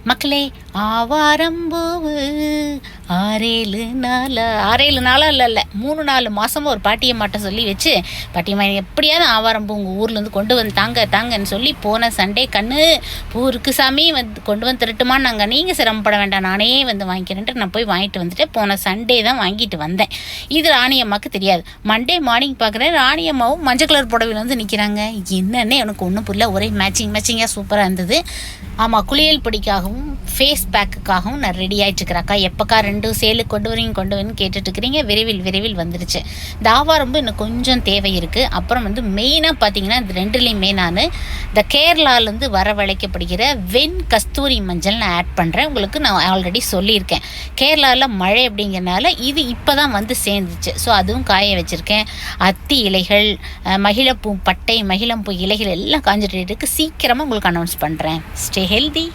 மக்களே, ஆவாரம்பூவு 6 7 நாள் இல்லை 3 4 மாதமாக ஒரு பாட்டியம்மாட்ட சொல்லி வச்சு, பாட்டியம்மா எப்படியாவது ஆவாரம்பூ உங்கள் ஊர்லேருந்து கொண்டு வந்து தாங்கன்னு சொல்லி போன சண்டே கண்ணு பூ இருக்கு சாமி வந்து கொண்டு வந்து திருட்டுமா, நாங்கள் நீங்கள் சிரமப்பட வேண்டாம் நானே வந்து வாங்கிக்கிறேன்ட்டு நான் போய் வாங்கிட்டு வந்துட்டு போன சண்டே தான் வாங்கிட்டு வந்தேன். இது ராணியம்மாவுக்கு தெரியாது. மண்டே மார்னிங் பார்க்குறேன் ராணியம்மாவும் மஞ்சள் கலர் புடவையில் வந்து நிற்கிறாங்க. என்னன்னே எனக்கு ஒன்றும் புரியல. ஒரே மேட்சிங்காக சூப்பராக இருந்தது. ஆமாம், குளியல் பொடிக்காகவும் ஃபேஸ் பேக்குக்காகவும் நான் ரெடி ஆகிட்டுருக்கிறேக்கா. எப்போக்கா 2 சேலு கொண்டு வரீங்கன்னு கேட்டுட்ருக்கிறீங்க. விரைவில் வந்துடுச்சு. இந்த ஆவாரம்பூ இன்னும் கொஞ்சம் தேவை இருக்குது. அப்புறம் வந்து மெயினாக பார்த்தீங்கன்னா இந்த 2லேயுமே நான் இந்த கேரளாலேருந்து வரவழைக்கப்படுகிற கஸ்தூரி மஞ்சள் நான் ஆட் பண்ணுறேன். உங்களுக்கு நான் ஆல்ரெடி சொல்லியிருக்கேன். கேரளாவில் மழை அப்படிங்கிறனால இது இப்போ தான் வந்து சேர்ந்துச்சு. ஸோ அதுவும் காய வச்சுருக்கேன். அத்தி இலைகள், மகிழப்பூ பட்டை, மகிழம்பூ இலைகள் எல்லாம் காஞ்சிட்டு இருக்கு. சீக்கிரமாக உங்களுக்கு அனௌன்ஸ் பண்ணுறேன். Stay healthy.